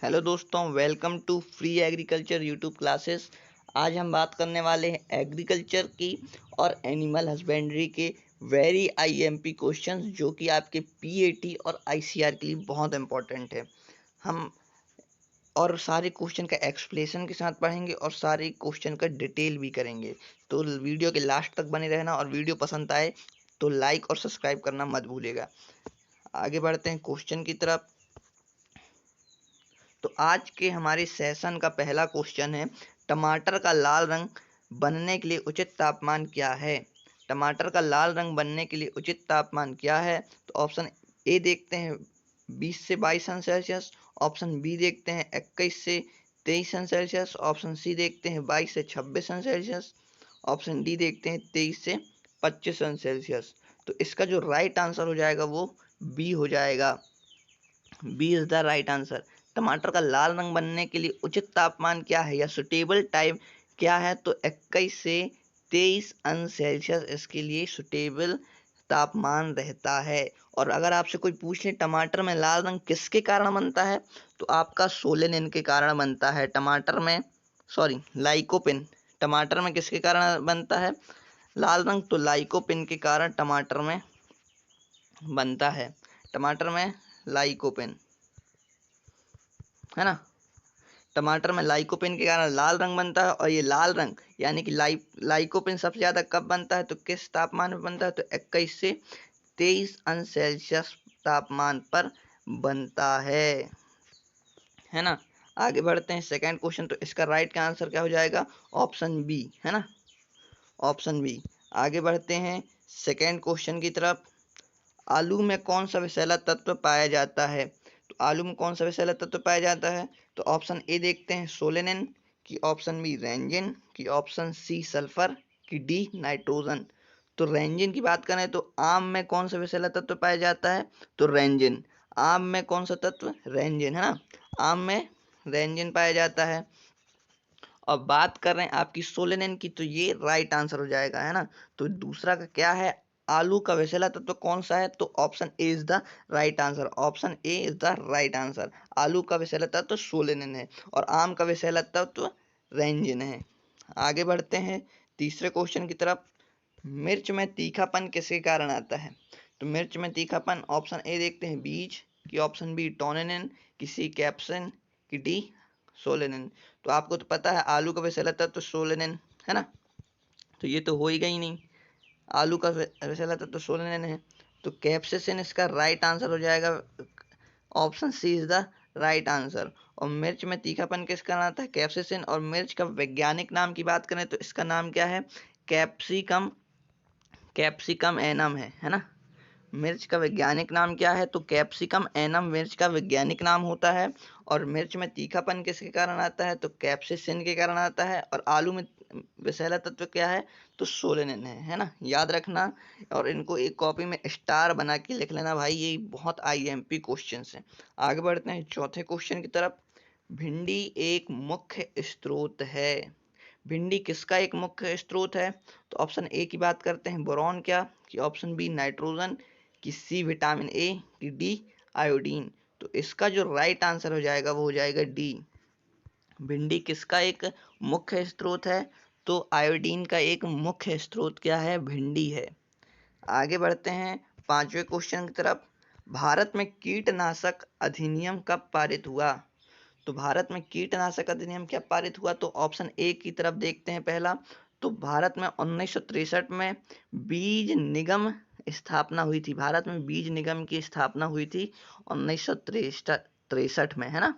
Hello दोस्तों, welcome to free agriculture YouTube classes. आज हम बात करने वाले हैं एग्रीकल्चर की और एनिमल हस्बेंड्री के वेरी आईएमपी क्वेश्चंस जो कि आपके पीएटी और आईसीआर के लिए बहुत इंपॉर्टेंट है। हम और सारे क्वेश्चन का एक्सप्लेनेशन के साथ पढ़ेंगे और सारे क्वेश्चन का डिटेल भी करेंगे। तो वीडियो के लास्ट तक बने रहना और वीडियो पसंद आए तो लाइक और सब्सक्राइब करना मत भूलिएगा। आगे बढ़ते हैं क्वेश्चन की तरफ। तो आज के हमारे सेशन का पहला क्वेश्चन है, टमाटर का लाल रंग बनने के लिए उचित तापमान क्या है। टमाटर का लाल रंग बनने के लिए उचित तापमान क्या है। तो ऑप्शन ए देखते हैं 20 से 22 सन सेल्सियस, ऑप्शन बी देखते हैं 21 से 23 सन सेल्सियस, ऑप्शन सी देखते हैं 22 से 26 सन सेल्सियस, ऑप्शन डी देखते हैं 23 से 25 सन सेल्सियस। तो इसका जो राइट आंसर हो जाएगा वो बी हो जाएगा। B is the right answer. टमाटर का लाल रंग बनने के लिए उचित तापमान क्या है या सुटेबल टाइम क्या है। तो 21 से 23 अंश सेल्सियस इसके लिए सुटेबल तापमान रहता है। और अगर आपसे कोई पूछ ले टमाटर में लाल रंग किसके कारण बनता है, तो आपका सोलेनिन के कारण बनता है। टमाटर में लाइकोपिन। टमाटर में किसके कारण बनता है लाल रंग, तो लाइकोपिन के कारण टमाटर में बनता है। टमाटर में लाइकोपिन है ना। टमाटर में लाइकोपिन के कारण लाल रंग बनता है। और ये लाल रंग यानी कि लाइकोपिन सबसे ज़्यादा कब बनता है, तो किस तापमान पर बनता है, तो 21 से 23 अंश सेल्सियस तापमान पर बनता है ना। आगे बढ़ते हैं सेकंड क्वेश्चन। तो इसका राइट का आंसर क्या हो जाएगा, ऑप्शन बी है ना, ऑप्शन बी। आगे बढ़ते हैं सेकंड क्वेश्चन की तरफ। आलू में कौन सा विषैला तत्व पाया जाता है। तो आलू में कौन सा विषैला तत्व पाया जाता है, तो ऑप्शन ए देखते हैं सोलेनिन, की ऑप्शन बी रेंजिन, की ऑप्शन सी सल्फर, की डी नाइट्रोजन। तो रेंजिन की बात करें तो आम में कौन सा विषैला तत्व पाया जाता है, तो रेंजिन। आम में कौन सा तत्व, रेंजिन है ना, आम में रेंजिन पाया जाता है। और बात कर रहे हैं आपकी सोलेनिन की, तो ये राइट आंसर हो जाएगा है ना। तो दूसरा का क्या है, आलू का विषैला तत्व कौन सा है, तो option A is the right answer. Option A is the right answer. आलू का विषैला तत्व सोलेनिन है और आम का विषैला तत्व रेंजिन है। आगे बढ़ते हैं तीसरे क्वेश्चन की तरफ। मिर्च में तीखापन किसके कारण आता है। तो मिर्च में तीखापन ऑप्शन ए देखते हैं बीज, की ऑप्शन बी टोनिन, की सी कैप्सिन, की डी सोलेनिन। तो आपको तो पता है आलू का विषैला तत्व सोलेनिन है ना, तो ये तो हो ही गई नहीं। आलू का विषैला तत्व सोलेनिन है, तो कैप्सिसिन इसका राइट आंसर हो जाएगा। Option C is the right answer. और मिर्च में तीखापन किसका नाम आता है, कैप्सिसिन। और मिर्च का वैज्ञानिक नाम की बात करें तो इसका नाम क्या है, कैप्सिकम, कैप्सिकम एनम है ना। मिर्च का वैज्ञानिक नाम क्या है, तो कैप्सिकम एनम मिर्च का वैज्ञानिक नाम होता है। और मिर्च में तीखापन किसके कारण आता है, तो कैप्सिसिन के कारण आता है। और आलू में विषैला तत्व क्या है, तो सोलेनिन है ना, याद रखना। और इनको एक कॉपी में स्टार बना के लिख लेना भाई, ये बहुत आईएमपी क्वेश्चंस हैं। आगे बढ़ते हैं चौथे क्वेश्चन की तरफ। भिंडी एक मुख्य स्रोत है। भिंडी किसका एक मुख्य स्रोत है, तो ऑप्शन ए की बात करते हैं बोरॉन, क्या कि ऑप्शन बी नाइट्रोजन, कि सी विटामिन ए, कि डी आयोडीन। तो इसका जो राइट आंसर हो जाएगा वो हो जाएगा डी। भिंडी किसका एक मुख्य स्रोत है, तो आयोडीन का एक मुख्य स्रोत क्या है, भिंडी है। आगे बढ़ते हैं पांचवें क्वेश्चन की तरफ। भारत में कीटनाशक अधिनियम कब पारित हुआ। तो भारत में कीटनाशक अधिनियम क्या पारित हुआ, तो ऑप्शन ए की तरफ देखते हैं पहला। तो भारत में 1963 में बीज निगम स्थापना हुई थी। भारत में बीज निगम की स्थापना हुई थी 1963 में है ना।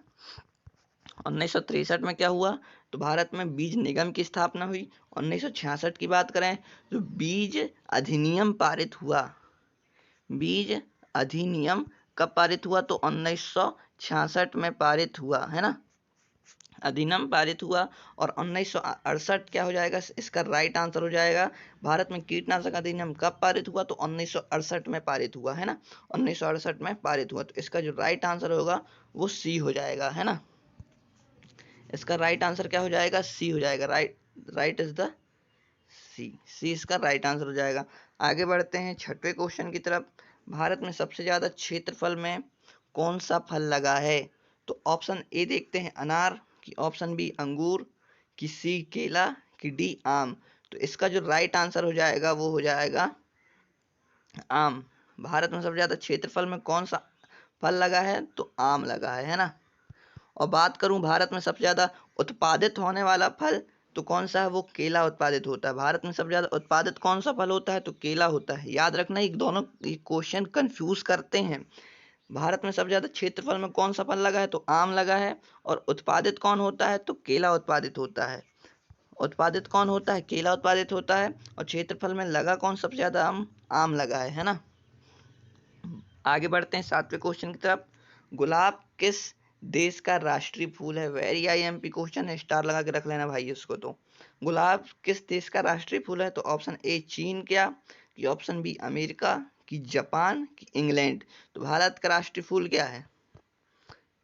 1963 में क्या हुआ, तो भारत में बीज निगम की स्थापना हुई। 1966 की बात करें तो बीज अधिनियम पारित हुआ। बीज अधिनियम कब पारित हुआ, तो 1966 में पारित हुआ है ना, अधिनियम पारित हुआ। और 1968 क्या हो जाएगा, इसका राइट आंसर हो जाएगा। भारत में कीटनाशक अधिनियम कब पारित हुआ, तो 1968 में पारित हुआ है ना, 1968 में पारित हुआ। तो इसका जो राइट आंसर होगा वो सी हो जाएगा है ना। इसका राइट आंसर क्या हो जाएगा, सी हो जाएगा। राइट इज द सी इसका राइट आंसर हो जाएगा। आगे बढ़ते हैं छठवें क्वेश्चन की तरफ। भारत में सबसे ज्यादा क्षेत्रफल में कौन सा फल लगा है, तो ऑप्शन ए देखते हैं अनार, कि ऑप्शन बी अंगूर, कि सी केला, कि डी आम। तो इसका जो राइट आंसर हो जाएगा वो हो जाएगा आम। भारत में सबसे ज्यादा क्षेत्रफल में कौन सा फल लगा है? तो आम लगा है ना। और बात करूं भारत में सबसे ज्यादा उत्पादित होने वाला फल तो कौन सा है? वो केला उत्पादित होता है। भारत में सबसे ज्यादा उत्पादित कौन सा फल होता है? तो केला होता है। याद रखना, ये दोनों क्वेश्चन कंफ्यूज करते हैं। भारत में सबसे ज्यादा क्षेत्रफल में कौन सा फल लगा है? तो आम लगा है। और उत्पादित कौन होता है? तो केला उत्पादित होता है। उत्पादित कौन होता है? केला उत्पादित होता है। और क्षेत्रफल में लगा कौन सबसे ज्यादा? आम लगा है ना। आगे बढ़ते हैं 7वें क्वेश्चन की तरफ। गुलाब किस देश का राष्ट्रीय फूल है? वेरी आईएमपी क्वेश्चन है, स्टार लगा के रख लेना भाई इसको। तो गुलाब किस देश का राष्ट्रीय फूल है? तो ऑप्शन ए चीन क्या, कि ऑप्शन बी अमेरिका, कि जापान, कि इंग्लैंड। तो भारत का राष्ट्रीय फूल क्या है?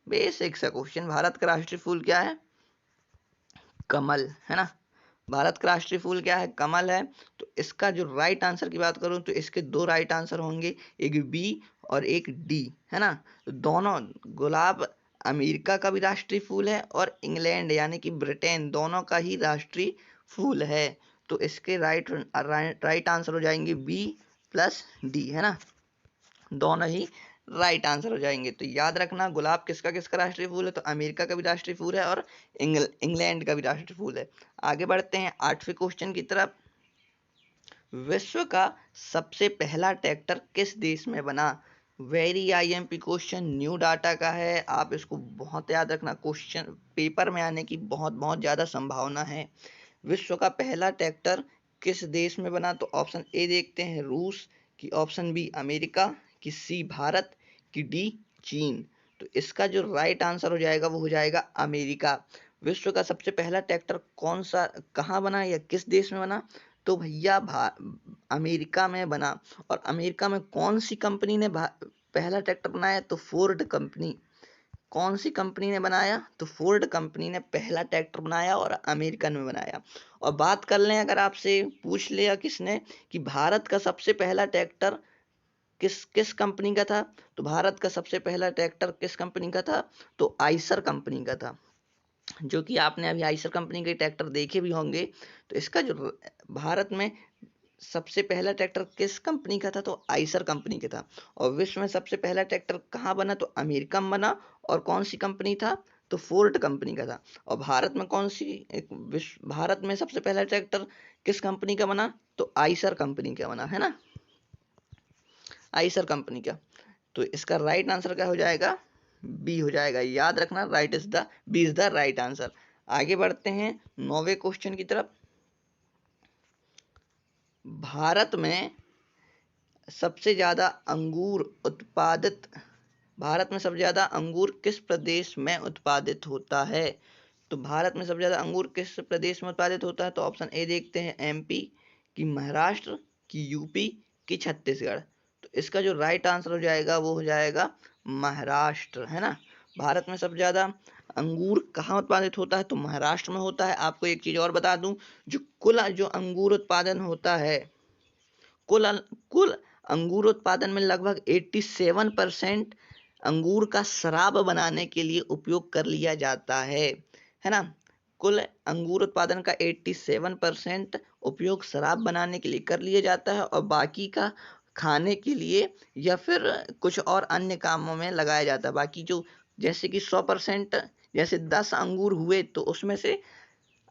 बेसिक सा क्वेश्चन। भारत का राष्ट्रीय फूल क्या है? कमल है ना। भारत का राष्ट्रीय फूल क्या है? कमल है। तो इसका जो राइट आंसर की बात करूं तो इसके दो राइट आंसर होंगे, एक बी और एक डी है ना। तो दोनों, गुलाब अमेरिका का भी राष्ट्रीय फूल है और इंग्लैंड यानी कि ब्रिटेन, दोनों का ही राष्ट्रीय फूल है। तो इसके राइट आंसर हो जाएंगे बी प्लस डी है ना। दोनों ही राइट आंसर हो जाएंगे। तो याद रखना, गुलाब किसका किसका राष्ट्रीय फूल है? तो अमेरिका का भी राष्ट्रीय फूल है और इंग्लैंड का भी राष्ट्रीय फूल है। आगे बढ़ते हैं 8वें क्वेश्चन की तरफ। विश्व का सबसे पहला ट्रैक्टर किस देश में बना? Very IMP question, new data का है। आप इसको बहुत याद रखना, क्वेश्चन पेपर में आने की बहुत बहुत ज़्यादा संभावना है। विश्व का पहला ट्रैक्टर किस देश में बना? तो ऑप्शन ए देखते हैं रूस, की ऑप्शन बी अमेरिका, की सी भारत, की डी चीन। तो इसका जो राइट आंसर हो जाएगा वो हो जाएगा अमेरिका। विश्व का सबसे पहला ट्रैक्टर कौन सा, कहाँ बना या किस देश में बना? तो भैया अमेरिका में बना। और अमेरिका में कौन सी कंपनी ने पहला ट्रैक्टर बनाया? तो फोर्ड कंपनी। कौन सी कंपनी ने बनाया? तो फोर्ड कंपनी ने पहला ट्रैक्टर बनाया और अमेरिकन में बनाया। और बात कर लें, अगर आपसे पूछ लिया किसने कि भारत का सबसे पहला ट्रैक्टर किस किस कंपनी का था? तो भारत का सबसे पहला ट्रैक्टर किस कंपनी का था? तो आइसर कंपनी का था। जो कि आपने अभी आइसर कंपनी के ट्रैक्टर देखे भी होंगे। तो इसका जो भारत में सबसे पहला ट्रैक्टर किस कंपनी का था? तो आइसर कंपनी का था। और विश्व में सबसे पहला ट्रैक्टर कहाँ बना? तो अमेरिका में बना। और कौन सी कंपनी था? तो फोर्ड कंपनी का था। और भारत में कौन सी विश्व भारत में सबसे पहला ट्रैक्टर किस कंपनी का बना? तो आइसर कंपनी का बना है ना, आइसर कंपनी का। तो इसका राइट आंसर क्या हो जाएगा? बी हो जाएगा। याद रखना, right is the B is the right answer. आगे बढ़ते हैं 9वें क्वेश्चन की तरफ। भारत में सबसे ज्यादा अंगूर उत्पादित भारत में सबसे ज्यादा अंगूर किस प्रदेश में उत्पादित होता है? तो भारत में सबसे ज्यादा अंगूर किस प्रदेश में उत्पादित होता है? तो ऑप्शन ए देखते हैं एमपी, की महाराष्ट्र, की यूपी, की छत्तीसगढ़। तो इसका जो राइट आंसर हो जाएगा वो हो जाएगा महाराष्ट्र है ना। भारत में सबसे ज्यादा अंगूर कहाँ उत्पादित होता है? तो महाराष्ट्र में होता है। आपको एक चीज और बता दूं, जो अंगूर उत्पादन होता है, कुल कुल अंगूर उत्पादन में लगभग 87% अंगूर का शराब बनाने के लिए उपयोग कर लिया जाता है ना। कुल अंगूर उत्पादन का 87% उपयोग शराब बनाने के लिए कर लिया जाता है और बाकी का खाने के लिए या फिर कुछ और अन्य कामों में लगाया जाता है। बाकी जो, जैसे कि 100%, जैसे 10 अंगूर हुए तो उसमें से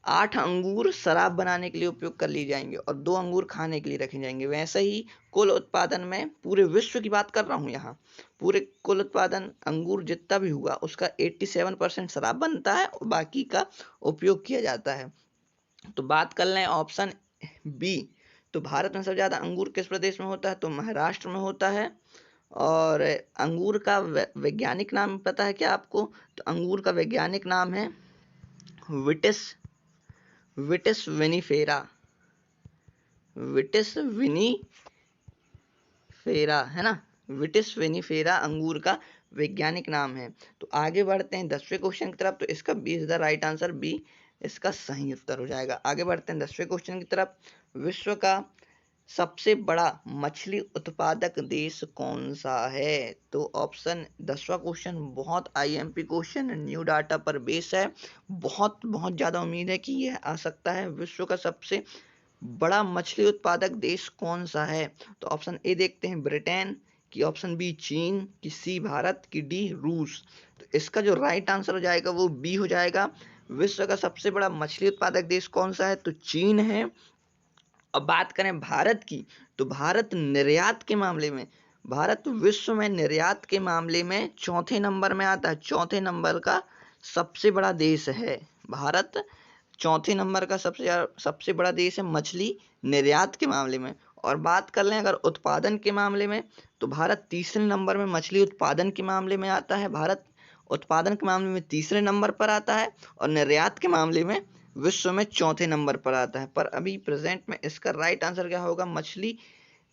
8 अंगूर शराब बनाने के लिए उपयोग कर लिए जाएंगे और 2 अंगूर खाने के लिए रखे जाएंगे। वैसे ही कुल उत्पादन में, पूरे विश्व की बात कर रहा हूँ यहाँ, पूरे कुल उत्पादन अंगूर जितना भी हुआ उसका 87% शराब बनता है और बाकी का उपयोग किया जाता है। तो बात कर लें ऑप्शन बी। तो भारत में सबसे ज़्यादा अंगूर किस प्रदेश में होता है? तो महाराष्ट्र में होता है। और अंगूर का वैज्ञानिक नाम पता है क्या आपको? तो अंगूर का वैज्ञानिक नाम है विटिस विटिस विनिफेरा। विटिस विनिफेरा है ना। विटिस विनिफेरा अंगूर का वैज्ञानिक नाम है। तो आगे बढ़ते हैं 10वें क्वेश्चन की तरफ। तो इसका B is the right answer, B इसका सही उत्तर हो जाएगा। आगे बढ़ते हैं 10वें क्वेश्चन की तरफ। विश्व का सबसे बड़ा मछली उत्पादक देश कौन सा है? तो ऑप्शन 10वां क्वेश्चन बहुत आईएमपी क्वेश्चन न्यू डाटा पर बेस है। बहुत बहुत ज़्यादा उम्मीद है कि यह आ सकता है। विश्व का सबसे बड़ा मछली उत्पादक देश कौन सा है? तो ऑप्शन ए देखते हैं ब्रिटेन, कि ऑप्शन बी चीन, कि सी भारत, कि डी रूस। तो इसका जो राइट आंसर हो जाएगा वो बी हो जाएगा। विश्व का सबसे बड़ा मछली उत्पादक देश कौन सा है? तो चीन है। अब बात करें भारत की, तो भारत निर्यात के मामले में, भारत विश्व में निर्यात के मामले में चौथे नंबर में आता है। चौथे नंबर का सबसे बड़ा देश है भारत। चौथे नंबर का सबसे बड़ा देश है मछली निर्यात के मामले में। और बात कर लें अगर उत्पादन के मामले में, तो भारत तीसरे नंबर में मछली उत्पादन के मामले में आता है। भारत उत्पादन के मामले में तीसरे नंबर पर आता है और निर्यात के मामले में विश्व में चौथे नंबर पर आता है। पर अभी प्रेजेंट में इसका राइट आंसर क्या होगा? मछली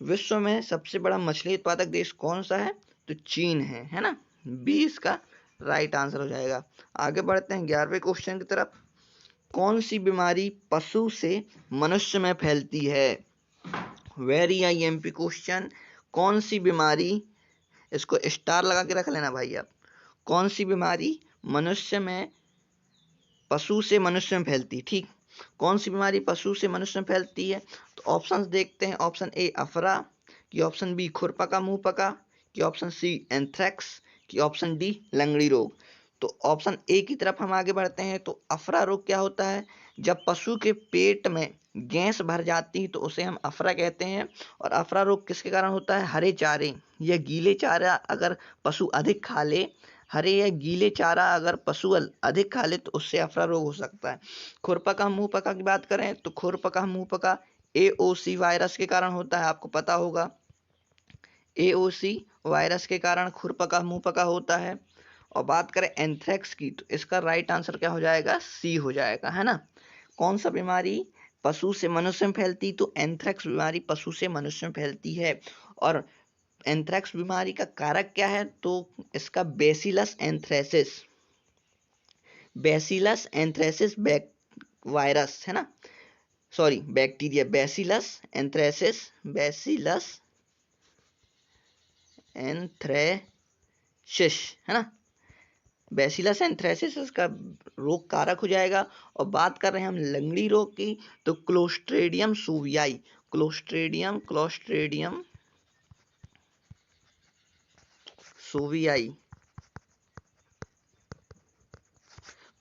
विश्व में सबसे बड़ा मछली उत्पादक देश कौन सा है? तो चीन है ना। बी इसका राइट आंसर हो जाएगा। आगे बढ़ते हैं 11वें क्वेश्चन की तरफ। कौन सी बीमारी पशु से मनुष्य में फैलती है? Very IMP question. कौन सी बीमारी, इसको स्टार लगा के रख लेना भाई आप। कौन सी बीमारी मनुष्य में पशु से मनुष्य में फैलती? ठीक, कौन सी बीमारी पशु से मनुष्य में फैलती है? तो ऑप्शंस देखते हैं। ऑप्शन ए अफरा, कि ऑप्शन बी खुरपका मुंहपका, कि ऑप्शन सी एंथ्रेक्स, कि ऑप्शन डी लंगड़ी रोग। तो ऑप्शन ए की तरफ हम आगे बढ़ते हैं। तो अफरा रोग क्या होता है? जब पशु के पेट में गैस भर जाती है तो उसे हम अफरा कहते हैं। और अफरा रोग किसके कारण होता है? हरे चारे या गीले चारा अगर पशु अधिक खा ले, हरे या गीले चारा अगर पशु अधिक खा ले तो उससे अफरा रोग हो सकता है। खुरपका मुंहपका की बात करें तो खुरपका मुंहपका एओसी वायरस के कारण होता है, आपको पता होगा। एओसी वायरस के कारण खुरपका मुंहपका होता है। और बात करें एंथ्रेक्स की, तो इसका राइट आंसर क्या हो जाएगा? सी हो जाएगा, है ना। कौन सा बीमारी पशु से मनुष्य में फैलती? तो एंथ्रेक्स बीमारी पशु से मनुष्य में फैलती है। और एंथ्रेक्स बीमारी का कारक क्या है? तो इसका bacillus anthracis, bacillus anthracis virus है ना, sorry bacteria, bacillus anthracis, bacillus anthracis है ना, बेसिलस एंथ्रेसिस इसका रोग कारक हो जाएगा। और बात कर रहे हैं हम लंगड़ी रोग की, तो क्लोस्ट्रेडियम सोवियाई, क्लोस्ट्रेडियम सोवियाई,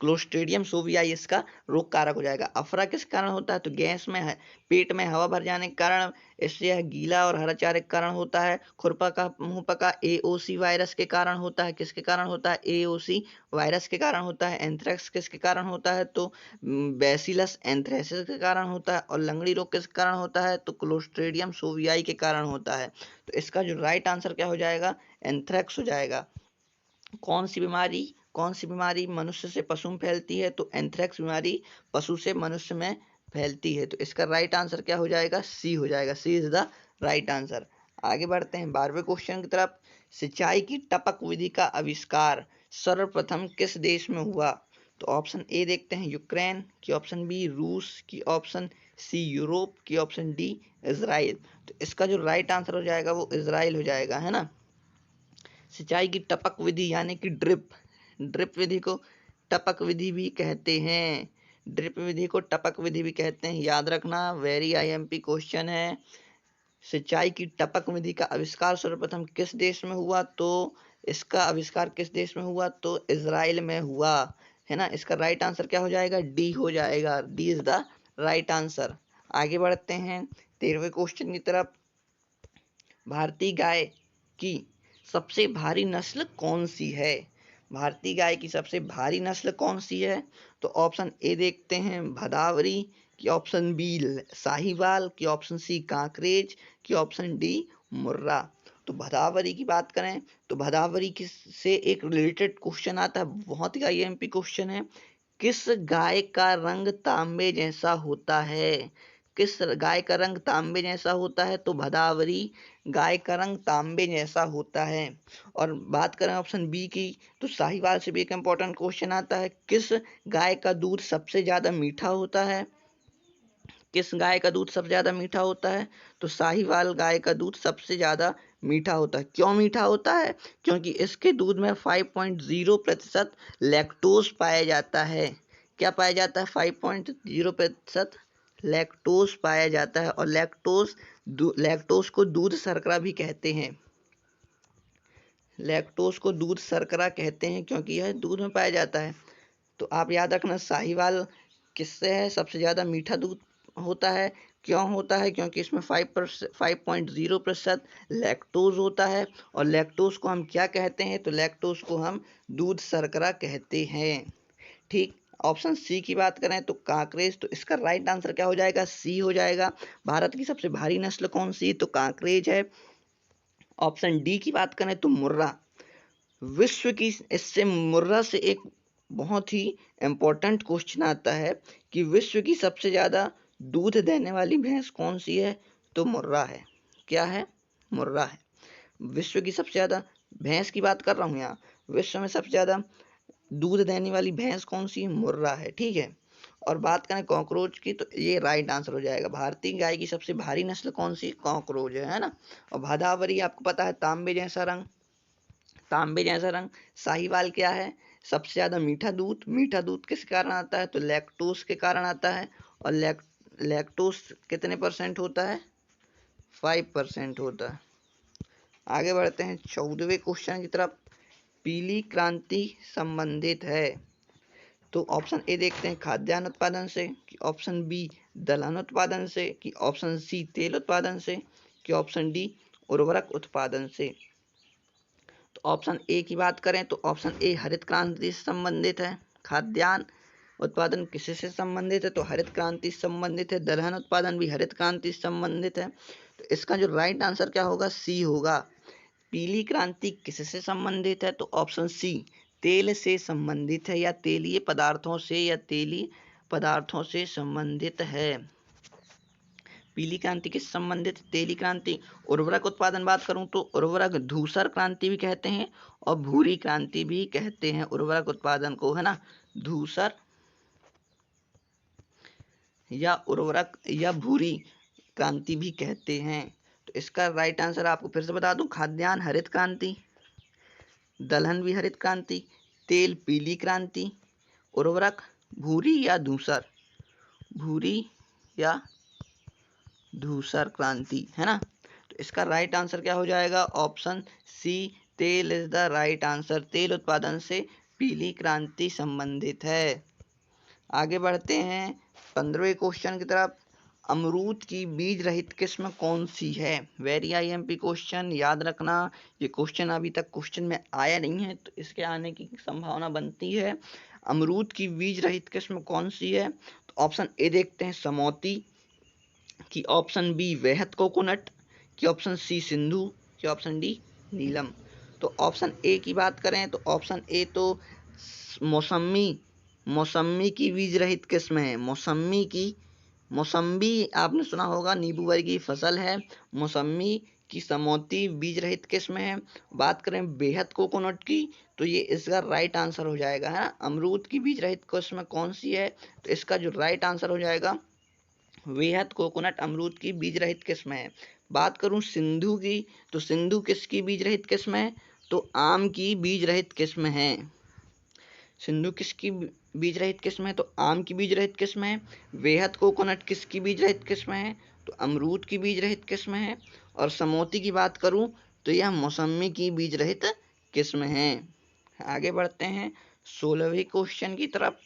क्लोस्ट्रेडियम सोवियाई इसका रोग कारक हो जाएगा। अफरा किस कारण होता है? तो गैस में पेट में हवा भर जाने के कारण, इससे यह गीला और हरा चारे के कारण होता है। खुरपका मुंहपका एओसी वायरस के कारण होता है। किसके कारण होता है? एओसी वायरस के कारण होता है। एंथ्रेक्स किसके कारण होता है? तो बेसिलस एंथ्रेसिस के कारण होता है। और लंगड़ी रोग किस कारण होता है? तो क्लोस्ट्रेडियम सोवियाई के कारण होता है। तो इसका जो राइट आंसर क्या हो जाएगा? एंथ्रेक्स हो जाएगा। कौन सी बीमारी मनुष्य से पशु में फैलती है? तो एंथ्रेक्स बीमारी पशु से मनुष्य में फैलती है। तो इसका राइट आंसर क्या हो जाएगा? सी हो जाएगा। सी इज द राइट आंसर। आगे बढ़ते हैं 12वें क्वेश्चन की तरफ। सिंचाई की टपक विधि का आविष्कार सर्वप्रथम किस देश में हुआ? तो ऑप्शन ए देखते हैं यूक्रेन, की ऑप्शन बी रूस, की ऑप्शन सी यूरोप, की ऑप्शन डी इजराइल। तो इसका जो राइट आंसर हो जाएगा वो इजराइल हो जाएगा, है ना। सिंचाई की टपक विधि यानी कि ड्रिप, ड्रिप विधि को टपक विधि भी कहते हैं। ड्रिप विधि को टपक विधि भी कहते हैं, याद रखना। वेरी आईएमपी क्वेश्चन है। सिंचाई की टपक विधि का आविष्कार सर्वप्रथम किस देश में हुआ? तो इसका आविष्कार किस देश में हुआ? तो इजराइल में हुआ, है ना। इसका राइट आंसर क्या हो जाएगा? डी हो जाएगा। D is the right answer. आगे बढ़ते हैं 13वें क्वेश्चन की तरफ। भारतीय गाय की सबसे भारी नस्ल कौन सी है? भारतीय गाय की सबसे भारी नस्ल कौन सी है? तो ऑप्शन ए देखते हैं भदावरी, की ऑप्शन बी साहिवाल, की ऑप्शन सी कांकरेज, की ऑप्शन डी मुर्रा। तो भदावरी की बात करें तो भदावरी किस से एक रिलेटेड क्वेश्चन आता है, बहुत ही आईएमपी क्वेश्चन है। किस गाय का रंग तांबे जैसा होता है? किस गाय का रंग तांबे जैसा होता है? तो भदावरी गाय का रंग तांबे जैसा होता है। और बात करें ऑप्शन बी की, तो साहिवाल से भी एक इम्पोर्टेंट क्वेश्चन आता है। किस गाय का दूध सबसे ज़्यादा मीठा होता है? किस गाय का दूध सबसे ज़्यादा मीठा होता है? तो साहीवाल गाय का दूध सबसे ज़्यादा मीठा होता है। क्यों मीठा होता है? क्योंकि इसके दूध में 5.0% लैक्टोज पाया जाता है। क्या पाया जाता है? 5.0% लैक्टोज पाया जाता है। और लैक्टोज को दूध शर्करा भी कहते हैं। लैक्टोज को दूध शर्करा कहते हैं क्योंकि यह दूध में पाया जाता है। तो आप याद रखना, साहीवाल किससे है? सबसे ज़्यादा मीठा दूध होता है। क्यों होता है? क्योंकि इसमें 5.0% लैक्टोज होता है। और लैक्टोज को हम क्या कहते हैं? तो लैक्टोज को हम दूध शर्करा कहते हैं। ठीक। ऑप्शन सी की बात करें तो कांकरेज, तो इसका राइट आंसर क्या हो जाएगा? सी हो जाएगा। भारत की सबसे भारी नस्ल कौन सी? तो कांकरेज है। ऑप्शन डी की बात करें तो मुर्रा। विश्व की, इससे मुर्रा से एक बहुत ही इम्पोर्टेंट क्वेश्चन आता है कि विश्व की सबसे ज़्यादा दूध देने वाली भैंस कौन सी है? तो मुर्रा है। क्या है? मुर्रा है। विश्व की सबसे ज़्यादा भैंस की बात कर रहा हूँ यहाँ। विश्व में सबसे ज़्यादा दूध देने वाली भैंस कौन सी है? मुर्रा है। ठीक है। और बात करें कॉकरोच की, तो ये राइट आंसर हो जाएगा। भारतीय गाय की सबसे भारी नस्ल कौन सी? कॉकरोच है ना। और भादावरी आपको पता है, तांबे जैसा रंग। तांबे जैसा रंग। साहीवाल क्या है? सबसे ज़्यादा मीठा दूध। मीठा दूध किस कारण आता है? तो लैक्टोज के कारण आता है। और लैक्टोज कितने परसेंट होता है? 5% होता है। आगे बढ़ते हैं 14वें क्वेश्चन की तरफ। पीली क्रांति संबंधित है। तो ऑप्शन ए देखते हैं, खाद्यान्न उत्पादन से, कि ऑप्शन बी दलहन उत्पादन से, कि ऑप्शन सी तेल उत्पादन से, कि ऑप्शन डी उर्वरक उत्पादन से। तो ऑप्शन ए की बात करें तो ऑप्शन ए हरित क्रांति से संबंधित है। खाद्यान्न उत्पादन किससे संबंधित है? तो हरित क्रांति से संबंधित है। दलहन उत्पादन भी हरित क्रांति से संबंधित है। तो इसका जो राइट आंसर क्या होगा? सी होगा। पीली क्रांति किससे संबंधित है? तो ऑप्शन सी तेल से संबंधित है, या तेलीय पदार्थों से, या तेलीय पदार्थों से संबंधित है। पीली क्रांति किससे संबंधित? तेली क्रांति। उर्वरक उत्पादन बात करूं तो उर्वरक धूसर क्रांति भी कहते हैं और भूरी क्रांति भी कहते हैं उर्वरक उत्पादन को, है ना। धूसर या उर्वरक या भूरी क्रांति भी कहते हैं। तो इसका राइट आंसर आपको फिर से बता दूं, खाद्यान्न हरित क्रांति, दलहन भी हरित क्रांति, तेल पीली क्रांति, उर्वरक भूरी या धूसर, भूरी या धूसर क्रांति, है ना। तो इसका राइट आंसर क्या हो जाएगा? ऑप्शन सी तेल इज द राइट आंसर। तेल उत्पादन से पीली क्रांति संबंधित है। आगे बढ़ते हैं 15वें क्वेश्चन की तरफ। अमरूद की बीज रहित किस्म कौन सी है? वेरी आईएमपी क्वेश्चन, याद रखना। ये क्वेश्चन अभी तक क्वेश्चन में आया नहीं है, तो इसके आने की संभावना बनती है। अमरूद की बीज रहित किस्म कौन सी है? तो ऑप्शन ए देखते हैं, समौती, कि ऑप्शन बी वैहत कोकोनट, कि ऑप्शन सी सिंधु, कि ऑप्शन डी नीलम। तो ऑप्शन ए की बात करें तो ऑप्शन ए तो मौसमी, मौसमी की बीज रहित किस्म है। मौसम्बी आपने सुना होगा, नींबू वर्गीय फसल है। मौसमी की समौती बीज रहित किस्म है। बात करें बेहद कोकोनट की, तो ये इसका राइट आंसर हो जाएगा, है ना। अमरूद की बीज रहित किस्म कौन सी है? तो इसका जो राइट आंसर हो जाएगा, बेहद कोकोनट अमरूद की बीज रहित किस्म है। बात करूं सिंधु की, तो सिंधु किसकी बीज रहित किस्म है? तो आम की बीज रहित किस्म है। सिंधु किसकी बीज रहित किस्म है? तो आम की बीज रहित किस्म है। बेहद कोकोनट किसकी बीज रहित किस्म है? तो अमरूद की बीज रहित किस्म है। और समोती की बात करूं तो यह मौसमी की बीज रहित किस्म है। आगे बढ़ते हैं 16वें क्वेश्चन की तरफ,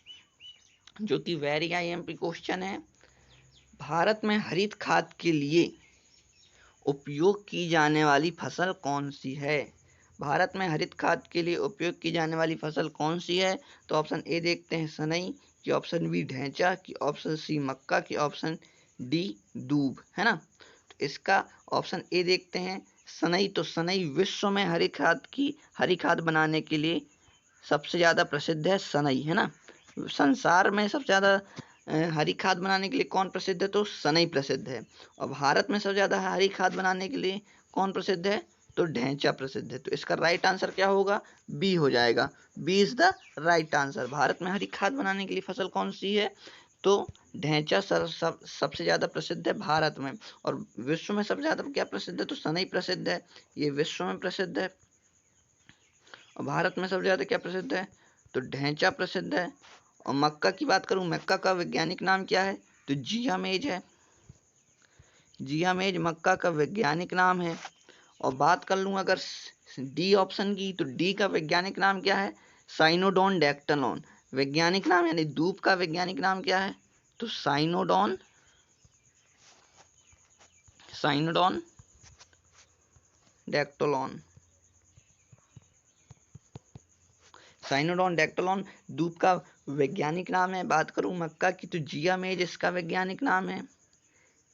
जो कि वेरी आईएमपी क्वेश्चन है। भारत में हरित खाद के लिए उपयोग की जाने वाली फसल कौन सी है? भारत में हरित खाद के लिए उपयोग की जाने वाली फसल कौन सी है? तो ऑप्शन ए देखते हैं, सनई, कि ऑप्शन बी ढैंचा, कि ऑप्शन सी मक्का, कि ऑप्शन डी दूब, है ना। तो इसका ऑप्शन ए देखते हैं, सनई। तो सनई विश्व में हरी खाद बनाने के लिए सबसे ज़्यादा प्रसिद्ध है सनई, है ना। संसार में सबसे ज़्यादा हरी खाद बनाने के लिए कौन प्रसिद्ध है? तो सनई प्रसिद्ध है। और भारत में सबसे ज़्यादा हरी खाद बनाने के लिए कौन प्रसिद्ध है? तो ढैंचा प्रसिद्ध है। तो इसका राइट आंसर क्या होगा? बी हो जाएगा। B is the right answer. Bharat में हरी खाद बनाने के लिए फसल कौन सी है? तो ढैंचा सबसे ज़्यादा प्रसिद्ध है भारत में, और विश्व में सबसे ज़्यादा क्या प्रसिद्ध है? तो सनई प्रसिद्ध है, ये विश्व में प्रसिद्ध है। और भारत में सबसे ज़्यादा क्या प्रसिद्ध है? तो ढैंचा प्रसिद्ध है। और मक्का की बात करूँ, मक्का का वैज्ञानिक नाम क्या है? तो जिया मेज है। जिया मेज मक्का का वैज्ञानिक नाम है। और बात कर लूँ अगर डी ऑप्शन की, तो डी का वैज्ञानिक नाम क्या है? साइनोडॉन डेक्टालॉन। वैज्ञानिक नाम यानी धूप का वैज्ञानिक नाम क्या है? तो साइनोडॉन डेक्टालॉन। साइनोडॉन डेक्टालॉन धूप का वैज्ञानिक नाम है। बात करूं मक्का की, तो जिया मेज इसका वैज्ञानिक नाम है।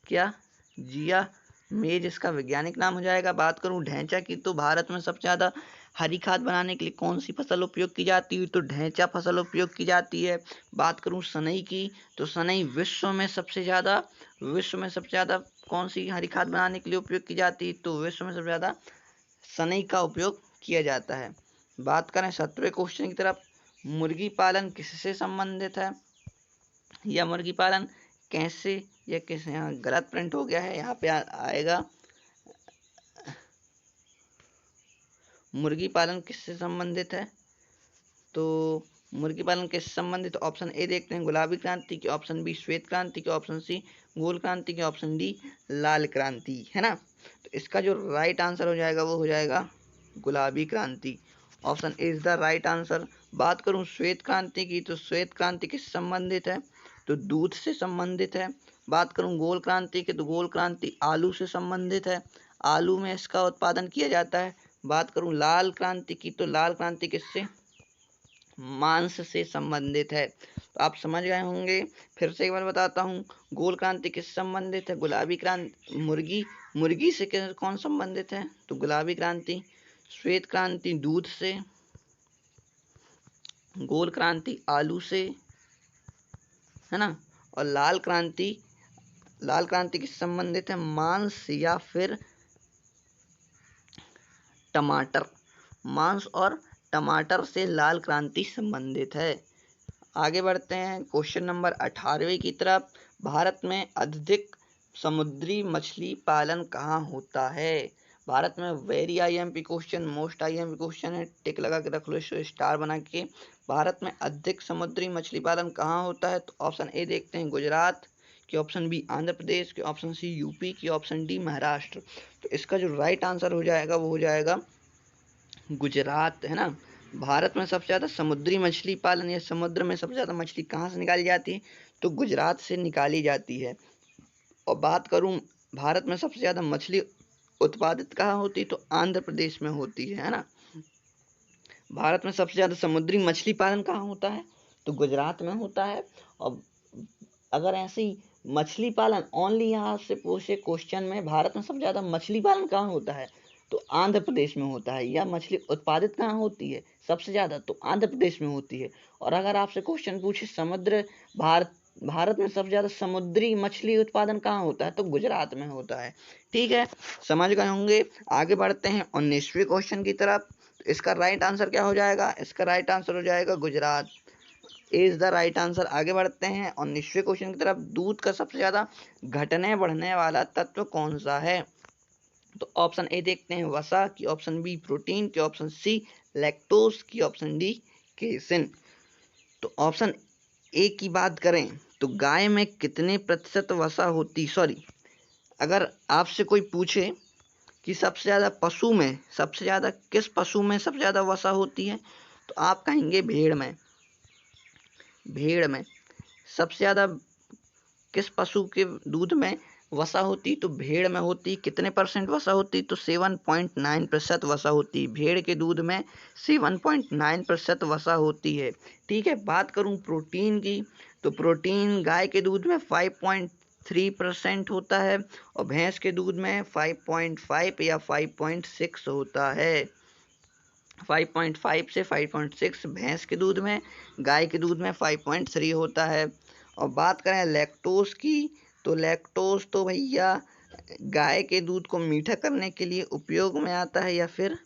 क्या? जिया मेज इसका वैज्ञानिक नाम हो जाएगा। बात करूं ढैंचा की, तो भारत में सबसे ज़्यादा हरी खाद बनाने के लिए कौन सी फसल उपयोग की जाती है? तो ढैंचा फसल उपयोग की जाती है। बात करूं सनई की, तो सनई विश्व में सबसे ज़्यादा कौन सी हरी खाद बनाने के लिए उपयोग की जाती है? तो विश्व में सबसे ज़्यादा सनई का उपयोग किया जाता है। बात करें 17वें क्वेश्चन की तरफ, मुर्गी पालन किससे संबंधित है? या मुर्गी पालन कैसे या किस, यहाँ गलत प्रिंट हो गया है, यहाँ पे आएगा मुर्गी पालन किससे संबंधित है? तो मुर्गी पालन किससे संबंधित? ऑप्शन ए देखते हैं गुलाबी क्रांति की, ऑप्शन बी श्वेत क्रांति की, ऑप्शन सी गोल क्रांति की, ऑप्शन डी लाल क्रांति, है ना। तो इसका जो राइट आंसर हो जाएगा वो हो जाएगा गुलाबी क्रांति। Option A is the right answer. बात करूं श्वेत क्रांति की, तो श्वेत क्रांति किससे संबंधित है? तो दूध से संबंधित है। बात करूं गोल क्रांति की, तो गोल क्रांति आलू से संबंधित है, आलू में इसका उत्पादन किया जाता है। बात करूं लाल क्रांति की, तो लाल क्रांति किससे? मांस से संबंधित है। तो आप समझ गए होंगे। फिर से एक बार बताता हूँ, गोल क्रांति किससे संबंधित है? गुलाबी क्रांति मुर्गी से कौन संबंधित है? तो गुलाबी क्रांति। श्वेत क्रांति दूध से, गोल क्रांति आलू से, है ना। और लाल क्रांति किससे संबंधित है? मांस या फिर टमाटर। मांस और टमाटर से लाल क्रांति संबंधित है। आगे बढ़ते हैं क्वेश्चन नंबर 18वें की तरफ। भारत में अधिक समुद्री मछली पालन कहाँ होता है? भारत में very IMP question, most IMP question है, टिक लगा के रख लो, स्टार बना के। भारत में अधिक समुद्री मछली पालन कहाँ होता है? तो ऑप्शन ए देखते हैं गुजरात की, ऑप्शन बी आंध्र प्रदेश की, ऑप्शन सी यूपी की, ऑप्शन डी महाराष्ट्र। तो इसका जो राइट आंसर हो जाएगा वो हो जाएगा गुजरात, है ना। भारत में सबसे ज़्यादा समुद्री मछली पालन या समुद्र में सबसे ज़्यादा मछली कहाँ से निकाली जाती है? तो गुजरात से निकाली जाती है। और बात करूँ भारत में सबसे ज़्यादा मछली उत्पादित कहाँ होती है? तो आंध्र प्रदेश में होती है ना। भारत में सबसे ज़्यादा समुद्री मछली पालन कहाँ होता है? तो गुजरात में होता है। और अगर ऐसे ही मछली पालन ओनली यहाँ से पूछे क्वेश्चन में, भारत में सबसे ज़्यादा मछली पालन कहाँ होता है? तो आंध्र प्रदेश में होता है। या मछली उत्पादित कहाँ होती है सबसे ज़्यादा? तो आंध्र प्रदेश में होती है। और अगर आपसे क्वेश्चन पूछे भारत में सबसे ज़्यादा समुद्री मछली उत्पादन कहाँ होता है? तो गुजरात में होता है। ठीक है, समझ गए होंगे। आगे बढ़ते हैं 19वें क्वेश्चन की तरफ। तो इसका राइट आंसर क्या हो जाएगा? इसका राइट आंसर हो जाएगा Gujarat, is the right answer. आगे बढ़ते हैं 19वें क्वेश्चन की तरफ। दूध का सबसे ज्यादा घटने बढ़ने वाला तत्व कौन सा है? तो ऑप्शन ए देखते हैं वसा की, ऑप्शन बी प्रोटीन की, ऑप्शन सी लैक्टोज की, ऑप्शन डी केसिन। तो ऑप्शन ए की बात करें तो गाय में कितने प्रतिशत वसा होती, अगर आपसे कोई पूछे कि सबसे ज़्यादा किस पशु में सबसे ज़्यादा वसा होती है, तो आप कहेंगे भेड़ में। सबसे ज़्यादा किस पशु के दूध में वसा होती? तो भेड़ में होती। कितने परसेंट वसा होती? तो 7.9% वसा होती। भेड़ के दूध में 7.9% वसा होती है। ठीक है, बात करूं प्रोटीन की, तो प्रोटीन गाय के दूध में 5.3% होता है, और भैंस के दूध में 5.5 या 5.6 होता है। 5.5 से 5.6 भैंस के दूध में, गाय के दूध में 5.3 होता है। और बात करें लैक्टोज की, तो लैक्टोज तो भैया गाय के दूध को मीठा करने के लिए उपयोग में आता है, या फिर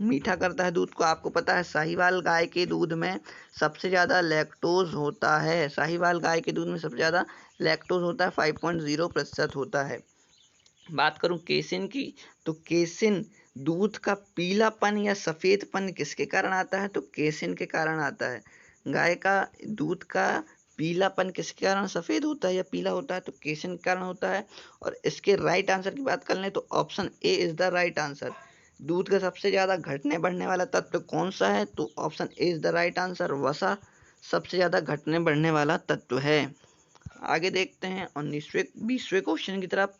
मीठा करता है दूध को। आपको पता है साहीवाल गाय के दूध में सबसे ज़्यादा लैक्टोज होता है। साहीवाल गाय के दूध में सबसे ज़्यादा लैक्टोज होता है, 5.0% होता है। बात करूं केसिन की, तो केसिन दूध का पीलापन या सफ़ेदपन किसके कारण आता है? तो केसिन के कारण आता है। गाय का दूध का पीलापन किसके कारण सफ़ेद होता है या पीला होता है? तो केसिन के कारण होता है। और इसके राइट आंसर की बात कर लें तो option A is the right answer. दूध का सबसे ज़्यादा घटने बढ़ने वाला तत्व कौन सा है? तो option A is the right answer. वसा सबसे ज़्यादा घटने बढ़ने वाला तत्व है। आगे देखते हैं 20वें क्वेश्चन की तरफ।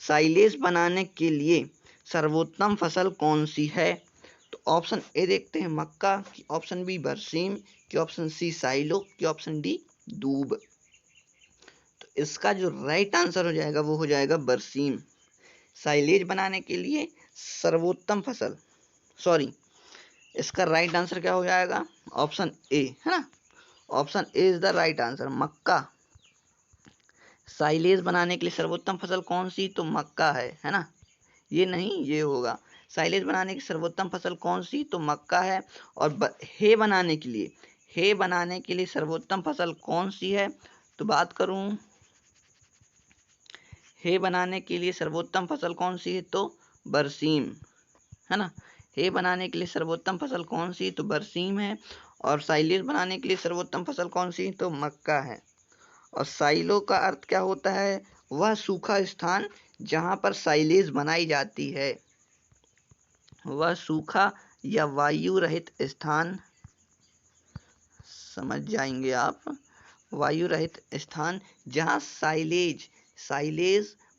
साइलेज बनाने के लिए सर्वोत्तम फसल कौन सी है? तो ऑप्शन ए देखते हैं मक्का, की ऑप्शन बी बरसीम, की ऑप्शन सी साइलो, की ऑप्शन डी दूब। तो इसका जो राइट आंसर हो जाएगा वो हो जाएगा बरसीम। साइलेज बनाने के लिए सर्वोत्तम फसल, सॉरी, इसका राइट आंसर क्या हो जाएगा? ऑप्शन ए, है ना। Option A is the right answer, Mecca. Silage बनाने के लिए सर्वोत्तम फसल कौन सी? तो मक्का है ना। ये नहीं, ये होगा। साइलेज बनाने की सर्वोत्तम फसल कौन सी? तो मक्का है। और हे बनाने के लिए सर्वोत्तम फसल कौन सी है? तो बात करूं हे बनाने के लिए सर्वोत्तम फसल कौन सी है? तो बरसीम, है ना। हे बनाने के लिए सर्वोत्तम फसल कौन सी? तो बरसीम है। और साइलेज बनाने के लिए सर्वोत्तम फसल कौन सी? तो मक्का है। और साइलो का अर्थ क्या होता है? वह सूखा स्थान जहां पर साइलेज बनाई जाती है। वह सूखा या वायु रहित स्थान, समझ जाएंगे आप, वायु रहित स्थान जहां साइलेज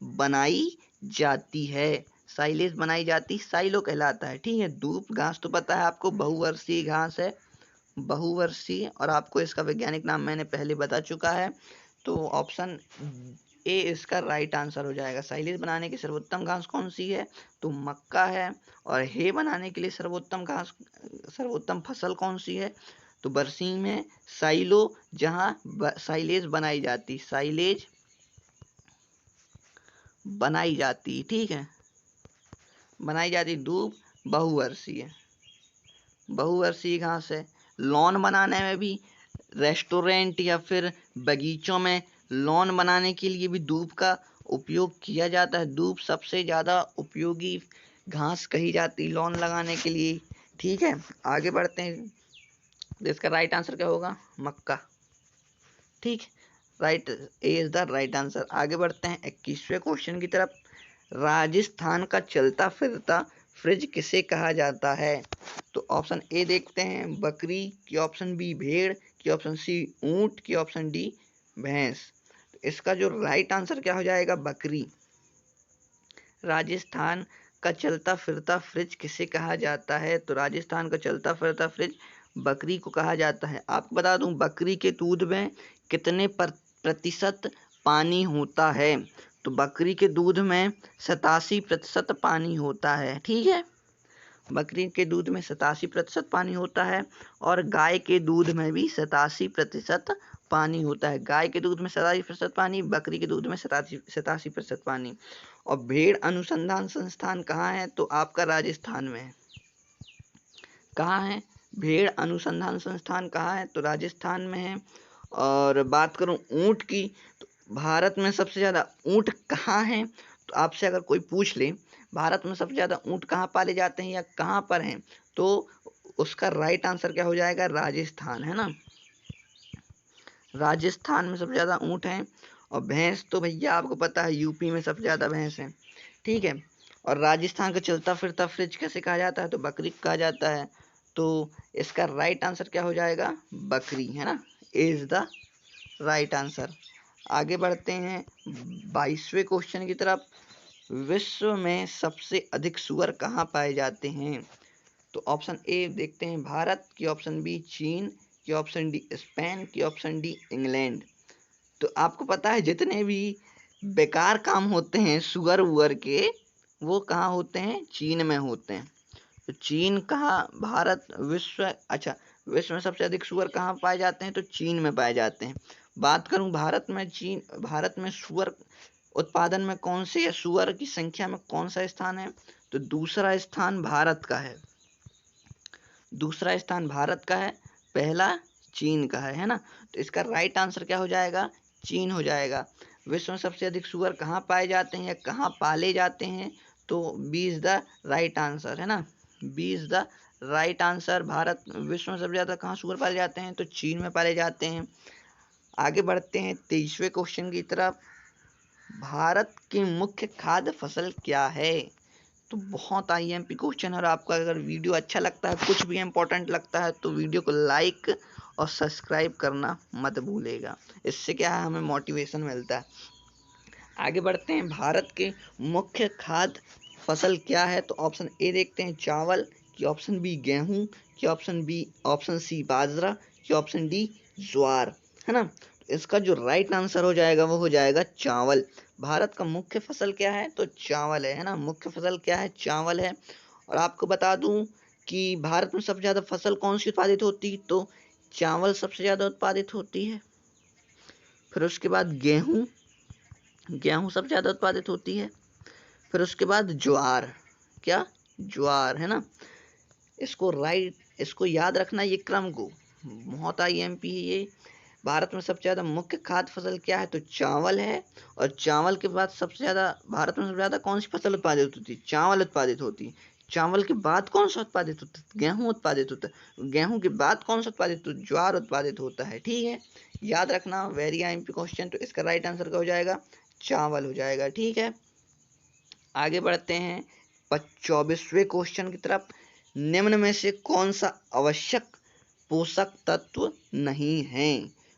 बनाई जाती है। साइलेज बनाई जाती साइलो कहलाता है। ठीक है। धूप घास तो पता है आपको, बहुवर्षीय घास है, बहुवर्षीय। और आपको इसका वैज्ञानिक नाम मैंने पहले बता चुका है। तो ऑप्शन ए इसका राइट आंसर हो जाएगा। साइलेज बनाने की सर्वोत्तम घास कौन सी है? तो मक्का है। और हे बनाने के लिए सर्वोत्तम फसल कौन सी है? तो बरसीम है। साइलो जहां साइलेज बनाई जाती, ठीक है, बनाई जाती। धूप बहुवर्षीय घास है। लॉन बनाने में भी, रेस्टोरेंट या फिर बगीचों में लॉन बनाने के लिए भी दूब का उपयोग किया जाता है। दूब सबसे ज़्यादा उपयोगी घास कही जाती लॉन लगाने के लिए। ठीक है। आगे बढ़ते हैं। इसका राइट आंसर क्या होगा? मक्का। ठीक, right, A is the right answer. आगे बढ़ते हैं 21वें क्वेश्चन की तरफ। राजस्थान का चलता फिरता फ्रिज किसे कहा जाता है? तो ऑप्शन ए देखते हैं बकरी, की ऑप्शन बी भेड़, की ऑप्शन सी ऊंट, की ऑप्शन डी भैंस। तो इसका जो राइट आंसर क्या हो जाएगा? बकरी। राजस्थान का चलता फिरता फ्रिज किसे कहा जाता है? तो राजस्थान का चलता फिरता फ्रिज बकरी को कहा जाता है। आपको बता दूं बकरी के दूध में कितने प्रतिशत पानी होता है? तो बकरी के दूध में 87% पानी होता है। ठीक है। बकरी के दूध में 87% पानी होता है। और गाय के दूध में भी 87% पानी होता है। गाय के दूध में 87% पानी, बकरी के दूध में 87% पानी। और भेड़ अनुसंधान संस्थान कहाँ है? तो आपका राजस्थान में है। कहाँ है भेड़ अनुसंधान संस्थान? कहाँ है? तो राजस्थान में है। और बात करूं ऊंट की, तो भारत में सबसे ज़्यादा ऊंट कहाँ हैं? तो आपसे अगर कोई पूछ ले भारत में सबसे ज़्यादा ऊंट कहाँ पाले जाते हैं या कहाँ पर हैं, तो उसका राइट आंसर क्या हो जाएगा? राजस्थान, है ना। राजस्थान में सबसे ज़्यादा ऊंट हैं। और भैंस तो भैया आपको पता है यूपी में सबसे ज़्यादा भैंस हैं। ठीक है। और राजस्थान का चलता फिरता फ्रिज कैसे कहा जाता है? तो बकरी कहा जाता है। तो इसका राइट आंसर क्या हो जाएगा? बकरी, है ना। Is the right answer. आगे बढ़ते हैं 22वें क्वेश्चन की तरफ। विश्व में सबसे अधिक सूअर कहाँ पाए जाते हैं? तो ऑप्शन ए देखते हैं भारत, की ऑप्शन बी चीन, की ऑप्शन डी स्पेन, की ऑप्शन डी इंग्लैंड। तो आपको पता है जितने भी बेकार काम होते हैं सूअर वुअर के, वो कहाँ होते हैं? चीन में होते हैं। तो चीन कहाँ? भारत, विश्व में सबसे अधिक सूअर कहाँ पाए जाते हैं? तो चीन में पाए जाते हैं। बात करूं भारत में सूअर उत्पादन में कौन से, या सूअर की संख्या में कौन सा स्थान है? तो दूसरा स्थान भारत का है। दूसरा स्थान भारत का है, पहला चीन का है ना। तो इसका राइट आंसर क्या हो जाएगा, चीन हो जाएगा। विश्व में सबसे अधिक सुअर कहाँ पाए जाते हैं या कहाँ पाले जाते हैं, तो B is the right answer है ना, B is the right answer. Bharat विश्व में सबसे ज़्यादा कहाँ सुअर पाले जाते हैं, तो चीन में पाले जाते हैं। आगे बढ़ते हैं 23वें क्वेश्चन की तरफ। भारत की मुख्य खाद्य फसल क्या है। तो बहुत आईएमपी क्वेश्चन है, और आपको अगर वीडियो अच्छा लगता है, कुछ भी इम्पोर्टेंट लगता है, तो वीडियो को लाइक और सब्सक्राइब करना मत भूलेगा। इससे क्या है, हमें मोटिवेशन मिलता है। आगे बढ़ते हैं, भारत के मुख्य खाद्य फसल क्या है। तो ऑप्शन ए देखते हैं, चावल, कि ऑप्शन बी गेहूं, कि ऑप्शन सी बाजरा, कि ऑप्शन डी ज्वार, है ना। तो इसका जो राइट आंसर हो जाएगा वो हो जाएगा चावल। भारत का मुख्य फसल क्या है, तो चावल है ना, मुख्य फसल क्या है, चावल है। और आपको बता दूं कि भारत में सबसे ज़्यादा फसल कौन सी उत्पादित होती है, तो चावल सबसे ज़्यादा उत्पादित होती है। फिर उसके बाद गेहूं, गेहूं सबसे ज़्यादा उत्पादित होती है। फिर उसके बाद ज्वार, क्या, ज्वार, है ना। इसको याद रखना, ये क्रम को, बहुत आईएमपी है ये। भारत में सबसे ज़्यादा मुख्य खाद्य फसल क्या है, तो चावल है। और चावल के बाद सबसे ज़्यादा, भारत में सबसे ज़्यादा कौन सी फसल उत्पादित होती है, चावल उत्पादित होती है। चावल के बाद कौन सा उत्पादित होता है, गेहूं उत्पादित होता है। गेहूं के बाद कौन सा उत्पादित होता है, ज्वार उत्पादित होता है। ठीक है, याद रखना, वेरी आईएमपी क्वेश्चन। तो इसका राइट आंसर क्या हो जाएगा, चावल हो जाएगा। ठीक है, आगे बढ़ते हैं 24वें क्वेश्चन की तरफ। निम्न में से कौन सा आवश्यक पोषक तत्व नहीं है।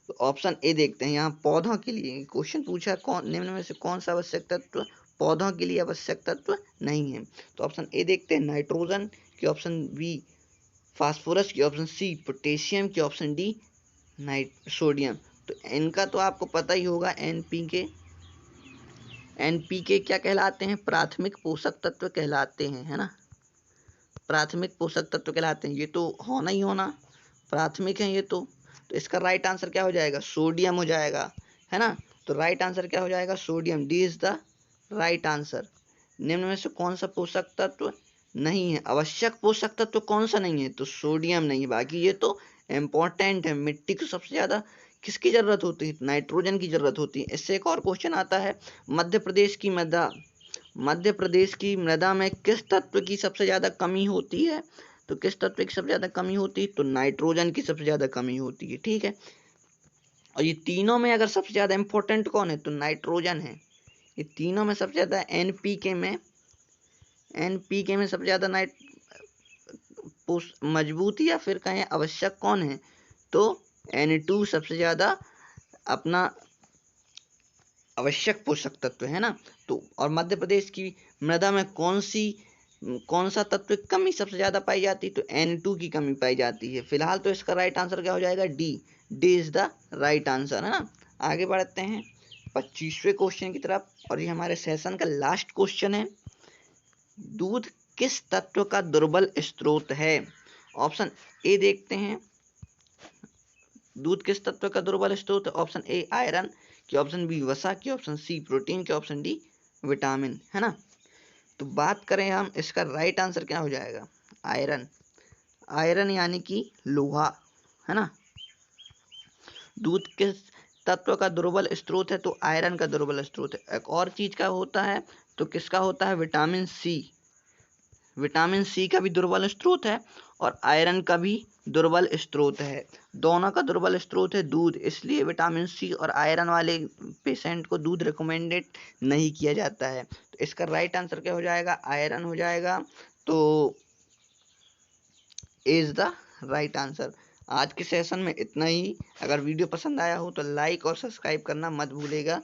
तो ऑप्शन ए देखते हैं, यहाँ पौधों के लिए क्वेश्चन पूछा है, कौन निम्न में से कौन सा आवश्यक तत्व पौधों के लिए आवश्यक तत्व नहीं है। तो ऑप्शन ए देखते हैं, नाइट्रोजन, की ऑप्शन बी फास्फोरस, की ऑप्शन सी पोटेशियम, की ऑप्शन डी सोडियम। तो इनका तो आपको पता ही होगा, एनपीके, एनपीके क्या कहलाते हैं, प्राथमिक पोषक तत्व कहलाते हैं, है ना, प्राथमिक पोषक तत्व कहलाते हैं। ये तो होना ही होना, प्राथमिक है ये तो इसका राइट आंसर क्या हो जाएगा, सोडियम हो जाएगा, है ना। तो राइट आंसर क्या हो जाएगा, sodium, D is the right answer. निम्न में से कौन सा पोषक तत्व नहीं है, आवश्यक पोषक तत्व कौन सा नहीं है, तो सोडियम नहीं है। बाकी ये तो इम्पोर्टेंट है, मिट्टी को सबसे ज़्यादा किसकी ज़रूरत होती है, नाइट्रोजन की ज़रूरत होती है। इससे एक और क्वेश्चन आता है, मध्य प्रदेश की मृदा, मध्य प्रदेश की मृदा में किस तत्व की सबसे ज़्यादा कमी होती है। तो किस तत्व की सबसे ज़्यादा कमी होती है, तो नाइट्रोजन की सबसे ज़्यादा कमी होती है। ठीक है, और ये तीनों में अगर सबसे ज़्यादा इंपॉर्टेंट कौन है, तो नाइट्रोजन है। ये तीनों में सबसे ज़्यादा एनपीके में सबसे ज़्यादा मजबूत या फिर कहें आवश्यक कौन है, तो N2 सबसे ज़्यादा अपना आवश्यक पोषक तत्व है ना। तो और मध्य प्रदेश की मृदा में कौन सा तत्व की कमी सबसे ज़्यादा पाई जाती है, तो N2 की कमी पाई जाती है। फिलहाल तो इसका राइट आंसर क्या हो जाएगा, D, D is the right answer, है ना। आगे बढ़ते हैं 25वें क्वेश्चन की तरफ, और ये हमारे सेशन का लास्ट क्वेश्चन है। दूध किस तत्व का दुर्बल स्रोत है। ऑप्शन ए देखते हैं, दूध किस तत्व का दुर्बल स्रोत है। ऑप्शन ए आयरन, की ऑप्शन बी वसा, की ऑप्शन सी प्रोटीन, की ऑप्शन डी विटामिन, है ना। तो बात करें हम, इसका राइट आंसर क्या हो जाएगा, आयरन, आयरन यानी कि लोहा, है ना। दूध किस तत्व का दुर्बल स्रोत है, तो आयरन का दुर्बल स्रोत है। एक और चीज का होता है, तो किसका होता है, विटामिन सी, विटामिन सी का भी दुर्बल स्रोत है और आयरन का भी दुर्बल स्रोत है। दोनों का दुर्बल स्रोत है दूध, इसलिए विटामिन सी और आयरन वाले पेशेंट को दूध रिकमेंडेड नहीं किया जाता है। तो इसका राइट आंसर क्या हो जाएगा, आयरन हो जाएगा। तो इज द राइट आंसर। आज के सेशन में इतना ही। अगर वीडियो पसंद आया हो तो लाइक और सब्सक्राइब करना मत भूलेगा।